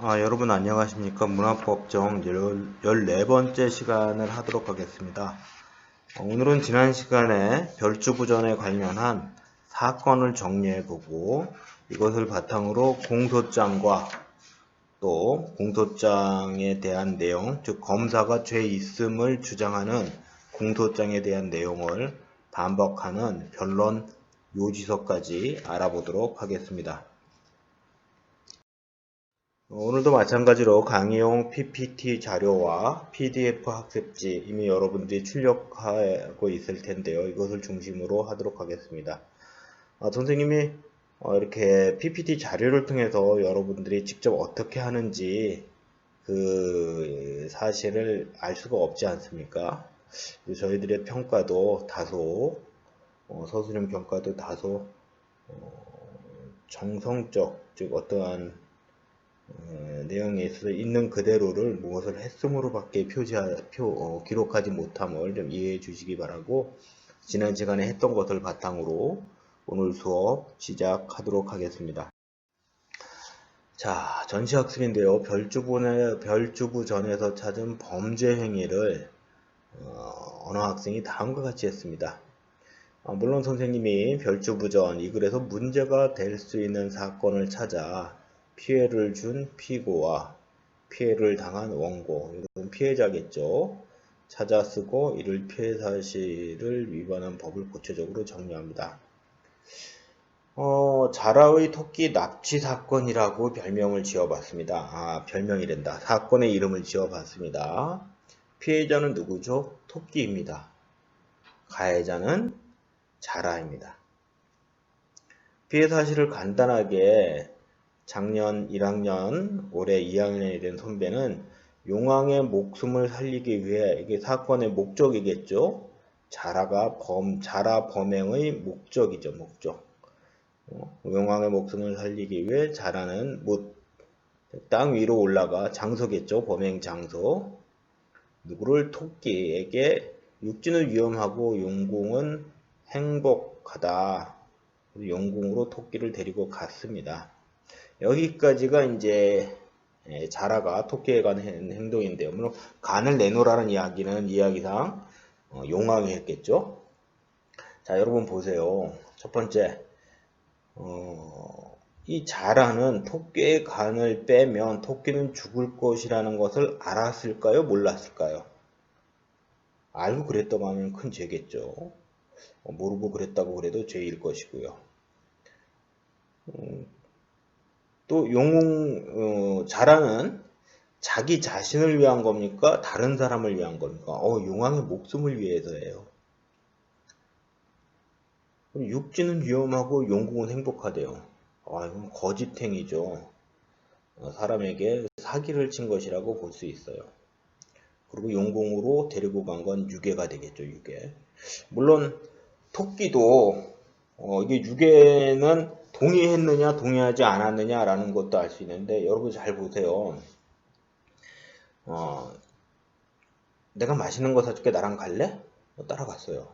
여러분 안녕하십니까. 문화법정 14번째 시간을 하도록 하겠습니다. 오늘은 지난 시간에 별주부전에 관련한 사건을 정리해보고 이것을 바탕으로 공소장과 또 공소장에 대한 내용, 즉 검사가 죄 있음을 주장하는 공소장에 대한 내용을 반박하는 변론 요지서까지 알아보도록 하겠습니다. 오늘도 마찬가지로 강의용 PPT 자료와 PDF 학습지 이미 여러분들이 출력하고 있을 텐데요. 이것을 중심으로 하도록 하겠습니다. 선생님이 이렇게 PPT 자료를 통해서 여러분들이 직접 어떻게 하는지 그 사실을 알 수가 없지 않습니까? 저희들의 평가도 다소 서술형 평가도 다소 정성적, 즉 어떠한 내용에 있어서 있는 그대로를 무엇을 했음으로밖에 기록하지 못함을 좀 이해해 주시기 바라고, 지난 시간에 했던 것을 바탕으로 오늘 수업 시작하도록 하겠습니다. 자, 전시학습인데요. 별주부전에서 찾은 범죄 행위를 어느 학생이 다음과 같이 했습니다. 물론 선생님이 별주부전 이 글에서 문제가 될 수 있는 사건을 찾아 피해를 준 피고와 피해를 당한 원고, 이건 피해자겠죠. 찾아 쓰고 이를 피해 사실을 위반한 법을 구체적으로 정리합니다. 자라의 토끼 납치 사건이라고 별명을 지어봤습니다. 별명이란다. 사건의 이름을 지어봤습니다. 피해자는 누구죠? 토끼입니다. 가해자는 자라입니다. 피해 사실을 간단하게 작년 1학년, 올해 2학년이 된 선배는 용왕의 목숨을 살리기 위해, 이게 사건의 목적이겠죠? 자라 범행의 목적이죠, 목적. 용왕의 목숨을 살리기 위해 자라는 땅 위로 올라가, 장소겠죠, 범행 장소. 누구를? 토끼에게 육지는 위험하고 용궁은 행복하다. 용궁으로 토끼를 데리고 갔습니다. 여기까지가 이제 자라가 토끼에 관한 행동인데요. 물론 간을 내놓으라는 이야기는 이야기상 용왕이 했겠죠. 자, 여러분 보세요. 첫 번째, 이 자라는 토끼의 간을 빼면 토끼는 죽을 것이라는 것을 알았을까요? 몰랐을까요? 알고 그랬다고 하면 큰 죄겠죠. 모르고 그랬다고 그래도 죄일 것이고요. 또 자라는 자기 자신을 위한 겁니까? 다른 사람을 위한 겁니까? 용왕의 목숨을 위해서예요. 육지는 위험하고 용궁은 행복하대요. 이건 거짓행위죠. 사람에게 사기를 친 것이라고 볼 수 있어요. 그리고 용궁으로 데리고 간 건 유괴가 되겠죠, 유괴. 물론 토끼도 이게 유괴는 동의했느냐 동의하지 않았느냐라는 것도 알 수 있는데, 여러분 잘 보세요. 내가 맛있는 거 사줄게, 나랑 갈래? 따라갔어요.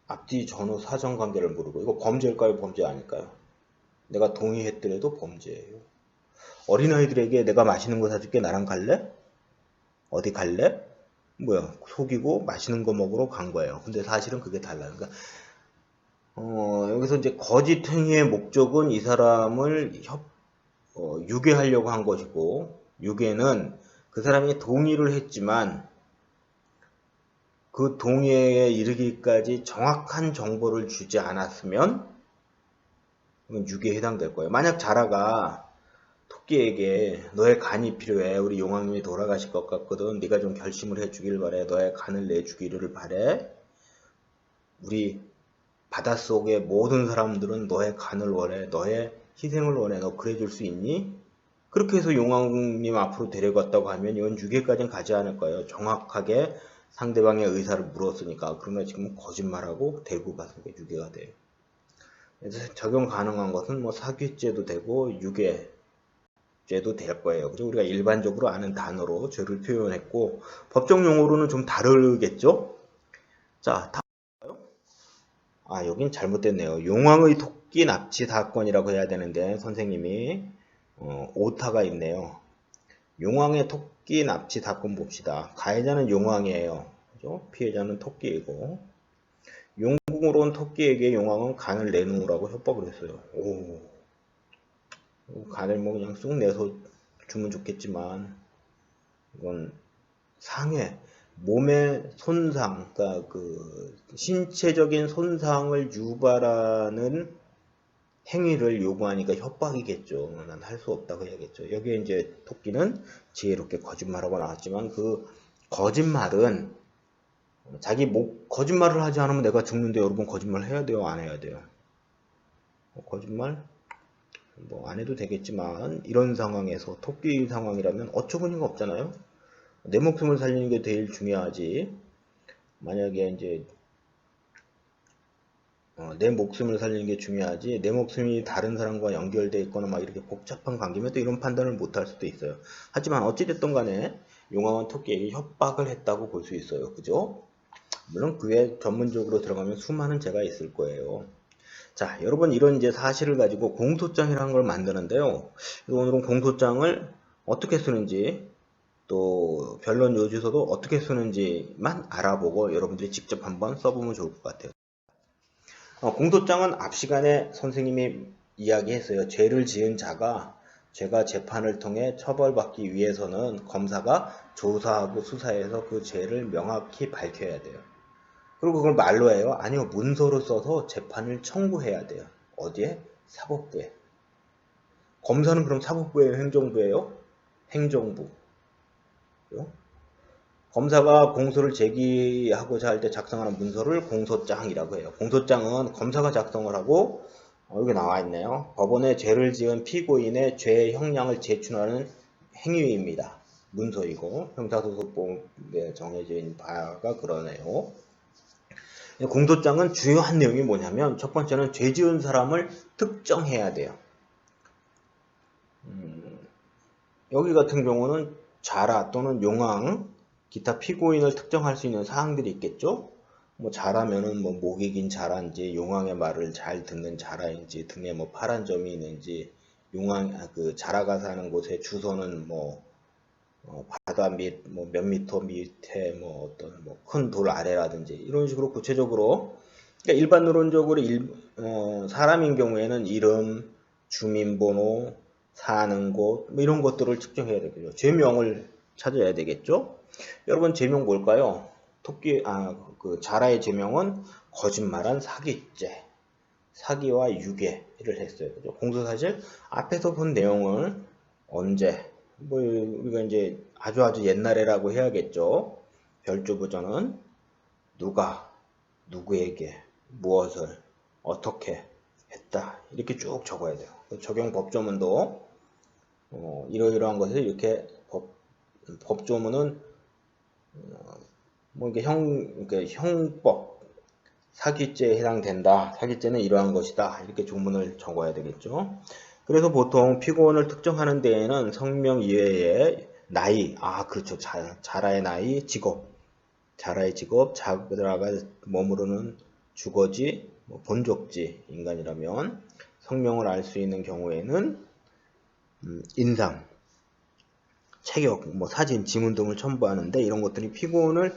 앞뒤 전후 사정관계를 모르고. 이거 범죄일까요, 범죄 아닐까요? 내가 동의했더라도 범죄예요. 어린아이들에게 내가 맛있는 거 사줄게, 나랑 갈래? 어디 갈래? 뭐야, 속이고 맛있는 거 먹으러 간 거예요. 근데 사실은 그게 달라요. 그러니까 여기서 이제 거짓 행위의 목적은 이 사람을 유괴하려고 한 것이고, 유괴는 그 사람이 동의를 했지만 그 동의에 이르기까지 정확한 정보를 주지 않았으면 유괴에 해당될 거예요. 만약 자라가 토끼에게 너의 간이 필요해, 우리 용왕님이 돌아가실 것 같거든, 네가 좀 결심을 해주길 바래, 너의 간을 내주기를 바래, 우리 바닷속의 모든 사람들은 너의 간을 원해, 너의 희생을 원해, 너 그래줄 수 있니? 그렇게 해서 용왕님 앞으로 데려갔다고 하면 이건 유괴까지는 가지 않을 거예요. 정확하게 상대방의 의사를 물었으니까. 그러나 지금 거짓말하고 데리고 가서 유괴가 돼요. 그래서 적용 가능한 것은 뭐 사기죄도 되고 유괴죄도 될 거예요. 그죠? 우리가 일반적으로 아는 단어로 죄를 표현했고, 법정 용어로는 좀 다르겠죠? 자, 여긴 잘못됐네요. 용왕의 토끼 납치 사건이라고 해야 되는데 선생님이 오타가 있네요. 용왕의 토끼 납치 사건 봅시다. 가해자는 용왕이에요. 그죠? 피해자는 토끼이고, 용궁으로 온 토끼에게 용왕은 간을 내놓으라고 협박을 했어요. 오, 간을 뭐 그냥 쑥 내서 주면 좋겠지만, 이건 상해, 몸의 손상, 그러니까 그 신체적인 손상을 유발하는 행위를 요구하니까 협박이겠죠. 난 할 수 없다고 해야겠죠. 여기에 이제 토끼는 지혜롭게 거짓말하고 나왔지만 그 거짓말은 자기 거짓말을 하지 않으면 내가 죽는데 여러분 거짓말 해야 돼요? 안 해야 돼요? 거짓말? 뭐 안 해도 되겠지만 이런 상황에서 토끼 상황이라면 어처구니가 없잖아요. 내 목숨을 살리는 게 제일 중요하지. 만약에 이제 내 목숨을 살리는 게 중요하지 내 목숨이 다른 사람과 연결되어 있거나 막 이렇게 복잡한 관계면 또 이런 판단을 못 할 수도 있어요. 하지만 어찌됐든 간에 용왕은 토끼에게 협박을 했다고 볼 수 있어요. 그죠? 물론 그에 전문적으로 들어가면 수많은 죄가 있을 거예요. 자, 여러분 이런 이제 사실을 가지고 공소장이라는 걸 만드는데요. 오늘은 공소장을 어떻게 쓰는지 또 변론 요지서도 어떻게 쓰는지만 알아보고 여러분들이 직접 한번 써보면 좋을 것 같아요. 공소장은 앞 시간에 선생님이 이야기했어요. 죄를 지은 자가 죄가 재판을 통해 처벌받기 위해서는 검사가 조사하고 수사해서 그 죄를 명확히 밝혀야 돼요. 그리고 그걸 말로 해요? 아니요. 문서로 써서 재판을 청구해야 돼요. 어디에? 사법부에. 검사는 그럼 사법부예요? 행정부예요? 행정부. 검사가 공소를 제기하고자 할 때 작성하는 문서를 공소장이라고 해요. 공소장은 검사가 작성을 하고 여기 나와 있네요. 법원에 죄를 지은 피고인의 죄 형량을 제출하는 행위입니다. 문서이고 형사소송법에 정해져 있는 바가 그러네요. 공소장은 주요한 내용이 뭐냐면 첫 번째는 죄 지은 사람을 특정해야 돼요. 여기 같은 경우는 자라 또는 용왕 기타 피고인을 특정할 수 있는 사항들이 있겠죠. 뭐 자라면은 뭐 목이 긴 자라인지 용왕의 말을 잘 듣는 자라인지 등에 뭐 파란 점이 있는지 용왕 그 자라가 사는 곳의 주소는 뭐 바다 밑 뭐 몇 미터 밑에 뭐 어떤 뭐 큰 돌 아래라든지 이런 식으로 구체적으로 그러니까 일반론적으로 사람인 경우에는 이름, 주민번호, 사는 곳 뭐 이런 것들을 측정해야 되겠죠. 죄명을 찾아야 되겠죠. 여러분 죄명 뭘까요? 그 자라의 죄명은 거짓말한 사기죄, 사기와 유괴를 했어요. 그죠? 공소사실 앞에서 본 내용을 언제 뭐 우리가 이제 아주 옛날에라고 해야겠죠. 별주부전은 누가 누구에게 무엇을 어떻게 했다 이렇게 쭉 적어야 돼요. 적용 법조문도 이러이러한 것을 이렇게 법조문은 뭐 이게 형법 사기죄에 해당된다. 사기죄는 이러한 것이다. 이렇게 조문을 적어야 되겠죠. 그래서 보통 피고인을 특정하는 데에는 성명 이외에 나이, 그렇죠. 자라의 나이, 자라의 직업, 자라가 머무르는 주거지, 뭐 본족지 인간이라면 성명을 알 수 있는 경우에는 인상, 체격, 뭐 사진, 지문 등을 첨부하는데 이런 것들이 피고인을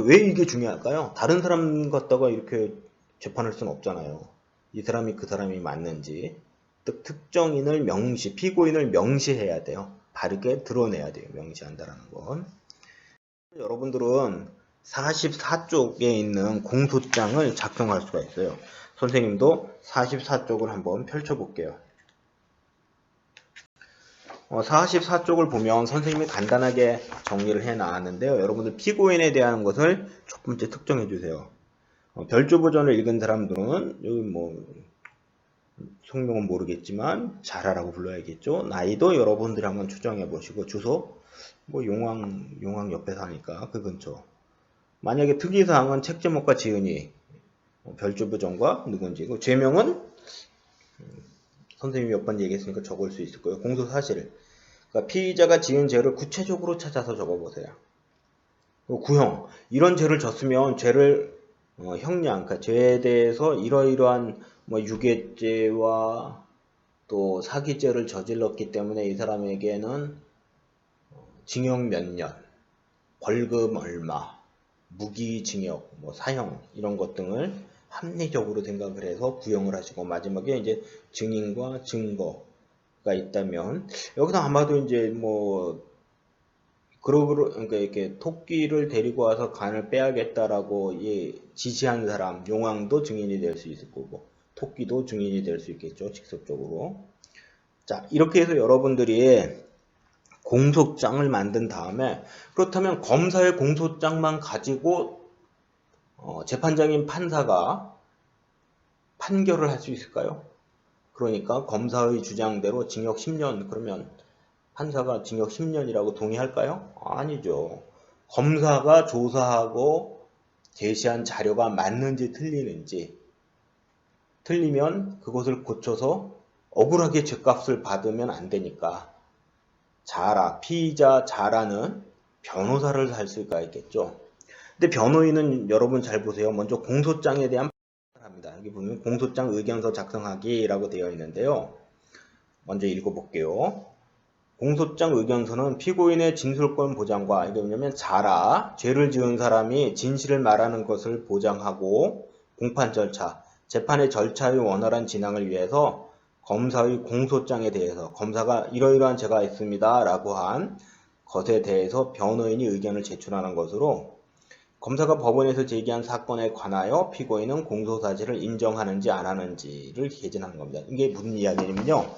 왜 이게 중요할까요? 다른 사람 갖다가 이렇게 재판할 수는 없잖아요. 이 사람이 그 사람이 맞는지 특정인을 피고인을 명시해야 돼요. 바르게 드러내야 돼요. 명시한다라는 건. 여러분들은 44쪽에 있는 공소장을 작성할 수가 있어요. 선생님도 44쪽을 한번 펼쳐볼게요. 44쪽을 보면 선생님이 간단하게 정리를 해 나왔는데요. 여러분들 피고인에 대한 것을 첫 번째 특정해 주세요. 별조부전을 읽은 사람들은 여기 뭐 성명은 모르겠지만 자라라고 불러야겠죠. 나이도 여러분들이 한번 추정해 보시고 주소 뭐 용왕 옆에 사니까 그 근처. 만약에 특이사항은 책 제목과 지은이 별조부전과 누군지 죄명은 선생님이 몇 번 얘기했으니까 적을 수 있을 거예요. 공소사실. 그러니까 피의자가 지은 죄를 구체적으로 찾아서 적어보세요. 구형. 이런 죄를 졌으면 죄를 형량, 그러니까 죄에 대해서 이러이러한 뭐 유괴죄와 또 사기죄를 저질렀기 때문에 이 사람에게는 징역 몇 년, 벌금 얼마, 무기징역, 뭐 사형 이런 것 등을 합리적으로 생각을 해서 구형을 하시고 마지막에 이제 증인과 증거가 있다면 여기서 아마도 이제 뭐 그러니까 이렇게 토끼를 데리고 와서 간을 빼야겠다라고 지시한 사람 용왕도 증인이 될 수 있을 거고 토끼도 증인이 될 수 있겠죠, 직접적으로. 자, 이렇게 해서 여러분들이 공소장을 만든 다음에 그렇다면 검사의 공소장만 가지고 재판장인 판사가 판결을 할 수 있을까요? 그러니까 검사의 주장대로 징역 10년 그러면 판사가 징역 10년이라고 동의할까요? 아니죠. 검사가 조사하고 제시한 자료가 맞는지 틀리는지 틀리면 그것을 고쳐서 억울하게 죗값을 받으면 안 되니까 피의자 자라는 변호사를 할 수가 있겠죠. 근데 변호인은 여러분 잘 보세요. 먼저 공소장에 대한 합니다. 여기 보면 공소장 의견서 작성하기라고 되어 있는데요. 먼저 읽어볼게요. 공소장 의견서는 피고인의 진술권 보장과 이게 뭐냐면 죄를 지은 사람이 진실을 말하는 것을 보장하고 공판 절차, 재판의 절차의 원활한 진행을 위해서 검사의 공소장에 대해서 검사가 이러이러한 죄가 있습니다 라고 한 것에 대해서 변호인이 의견을 제출하는 것으로 검사가 법원에서 제기한 사건에 관하여 피고인은 공소사실을 인정하는지 안 하는지를 개진하는 겁니다. 이게 무슨 이야기냐면요.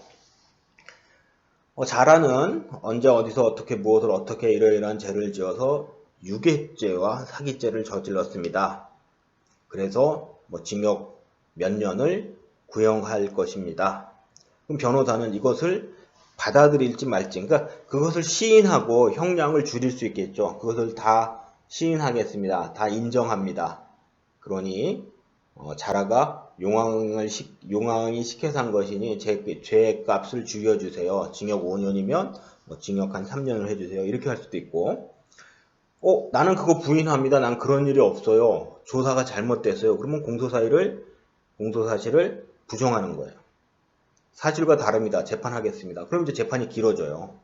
자라는 언제 어디서 어떻게 무엇을 어떻게 이러이러한 죄를 지어서 유괴죄와 사기죄를 저질렀습니다. 그래서 징역 몇 년을 구형할 것입니다. 그럼 변호사는 이것을 받아들일지 말지, 그러니까 그것을 시인하고 형량을 줄일 수 있겠죠. 그것을 다 시인하겠습니다. 다 인정합니다. 그러니 자라가 용왕이 시켜서 한 것이니 죄값을 죽여주세요. 징역 5년이면 징역 한 3년을 해주세요. 이렇게 할 수도 있고 나는 그거 부인합니다. 난 그런 일이 없어요. 조사가 잘못됐어요. 그러면 공소사실을 부정하는 거예요. 사실과 다릅니다. 재판하겠습니다. 그럼 이제 재판이 길어져요.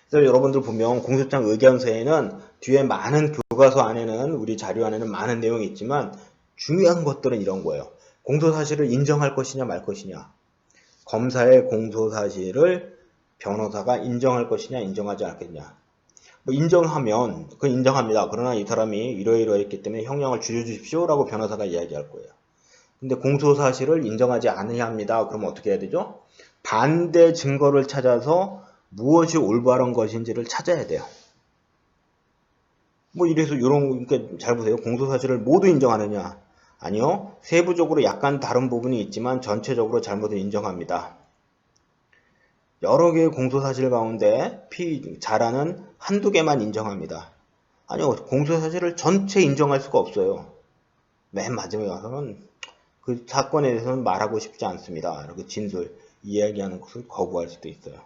그래서 여러분들 보면 공소장 의견서에는 뒤에 많은 교과서 안에는 우리 자료 안에는 많은 내용이 있지만 중요한 것들은 이런 거예요. 공소사실을 인정할 것이냐 말 것이냐. 검사의 공소사실을 변호사가 인정할 것이냐 인정하지 않겠냐. 인정하면 그건 인정합니다. 그러나 이 사람이 이러이러했기 때문에 형량을 줄여주십시오 라고 변호사가 이야기할 거예요. 근데 공소사실을 인정하지 않아야 합니다. 그러면 어떻게 해야 되죠? 반대 증거를 찾아서 무엇이 올바른 것인지를 찾아야 돼요. 이래서 그러니까 잘 보세요. 공소사실을 모두 인정하느냐? 아니요. 세부적으로 약간 다른 부분이 있지만 전체적으로 잘못을 인정합니다. 여러 개의 공소사실 가운데 자라는 한두 개만 인정합니다. 아니요. 공소사실을 전체 인정할 수가 없어요. 맨 마지막에 와서는 그 사건에 대해서는 말하고 싶지 않습니다. 이렇게 진술, 이야기하는 것을 거부할 수도 있어요.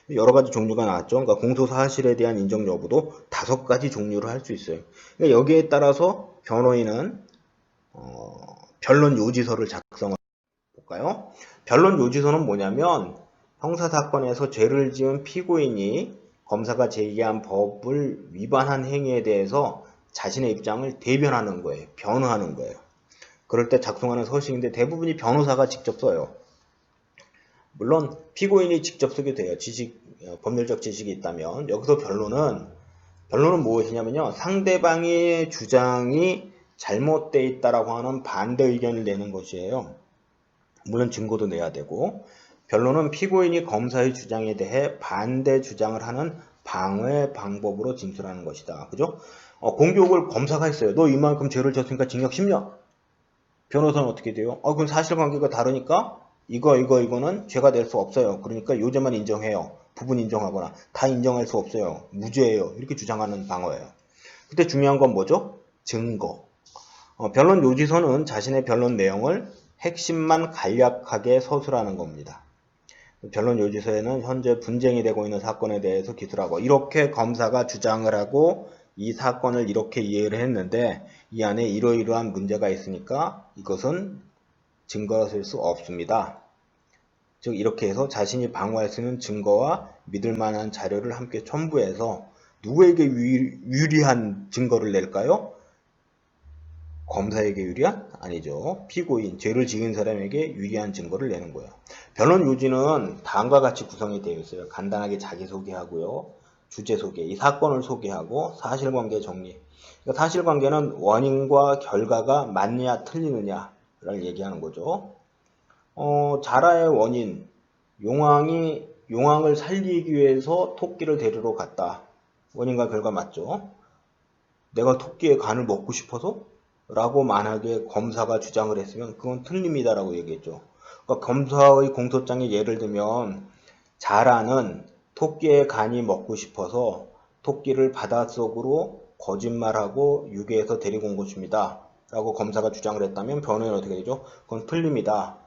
여러 가지 종류가 나왔죠. 그러니까 공소사실에 대한 인정 여부도 5가지 종류를 할 수 있어요. 그러니까 여기에 따라서 변호인은 변론 요지서를 작성을 볼까요? 변론 요지서는 뭐냐면 형사사건에서 죄를 지은 피고인이 검사가 제기한 법을 위반한 행위에 대해서 자신의 입장을 대변하는 거예요. 변호하는 거예요. 그럴 때 작성하는 서식인데 대부분이 변호사가 직접 써요. 물론 피고인이 직접 쓰게 돼요. 법률적 지식이 있다면. 여기서 변론은 무엇이냐면요. 상대방의 주장이 잘못되어 있다라고 하는 반대 의견을 내는 것이에요. 물론 증거도 내야 되고, 변론은 피고인이 검사의 주장에 대해 반대 주장을 하는 방어의 방법으로 진술하는 것이다. 그죠? 공격을 검사가 했어요. 너 이만큼 죄를 졌으니까 징역 10년. 변호사는 어떻게 돼요? 그럼 사실관계가 다르니까 이거는 죄가 될 수 없어요. 그러니까 요죄만 인정해요. 부분 인정하거나 다 인정할 수 없어요. 무죄예요. 이렇게 주장하는 방어예요. 그때 중요한 건 뭐죠? 증거. 변론 요지서는 자신의 변론 내용을 핵심만 간략하게 서술하는 겁니다. 변론 요지서에는 현재 분쟁이 되고 있는 사건에 대해서 기술하고 이렇게 검사가 주장을 하고 이 사건을 이렇게 이해를 했는데 이 안에 이러이러한 문제가 있으니까 이것은 증거가 될 수 없습니다. 즉 이렇게 해서 자신이 방어할 수 있는 증거와 믿을 만한 자료를 함께 첨부해서 누구에게 유리한 증거를 낼까요? 검사에게 유리한? 아니죠. 피고인, 죄를 지은 사람에게 유리한 증거를 내는 거예요. 변론 요지는 다음과 같이 구성이 되어 있어요. 간단하게 자기소개하고요. 주제 소개, 이 사건을 소개하고 사실관계 정리. 그러니까 사실관계는 원인과 결과가 맞느냐 틀리느냐를 얘기하는 거죠. 자라의 원인, 용왕을 살리기 위해서 토끼를 데리러 갔다. 원인과 결과 맞죠? 내가 토끼의 간을 먹고 싶어서? 라고 만약에 검사가 주장을 했으면 그건 틀림이다라고 얘기했죠. 그러니까 검사의 공소장에 예를 들면 자라는 토끼의 간이 먹고 싶어서 토끼를 바닷속으로 거짓말하고 유괴해서 데리고 온 것입니다. 라고 검사가 주장을 했다면 변호인은 어떻게 되죠? 그건 틀림이다.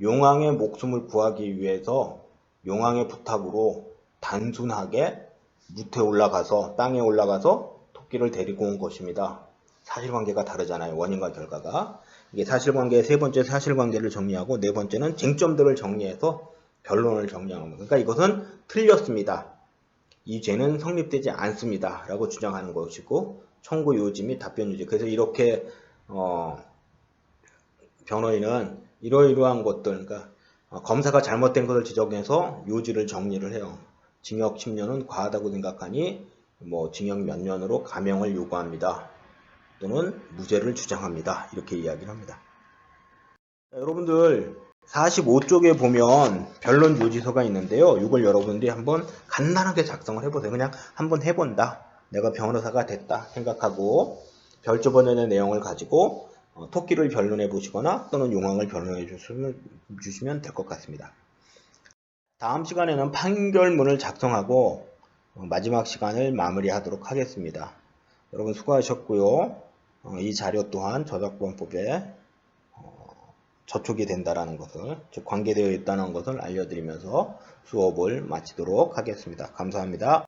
용왕의 목숨을 구하기 위해서 용왕의 부탁으로 단순하게 무태 올라가서 땅에 올라가서 토끼를 데리고 온 것입니다. 사실관계가 다르잖아요. 원인과 결과가. 이게 사실관계의 세 번째 사실관계를 정리하고 네 번째는 쟁점들을 정리해서 결론을 정리하는 겁니다. 그러니까 이것은 틀렸습니다. 이 죄는 성립되지 않습니다. 라고 주장하는 것이고 청구 요지 및 답변 요지. 그래서 이렇게 변호인은 이러이러한 것들, 그러니까 검사가 잘못된 것을 지적해서 요지를 정리를 해요. 징역 10년은 과하다고 생각하니 징역 몇 년으로 감형을 요구합니다. 또는 무죄를 주장합니다. 이렇게 이야기를 합니다. 자, 여러분들 45쪽에 보면 변론 요지서가 있는데요. 이걸 여러분들이 한번 간단하게 작성을 해보세요. 그냥 한번 해본다. 내가 변호사가 됐다 생각하고 별조번연의 내용을 가지고 토끼를 변론해 보시거나 또는 용왕을 변론해 주시면 될 것 같습니다. 다음 시간에는 판결문을 작성하고 마지막 시간을 마무리하도록 하겠습니다. 여러분 수고하셨고요. 이 자료 또한 저작권법에 저촉이 된다는 것을, 즉 관계되어 있다는 것을 알려드리면서 수업을 마치도록 하겠습니다. 감사합니다.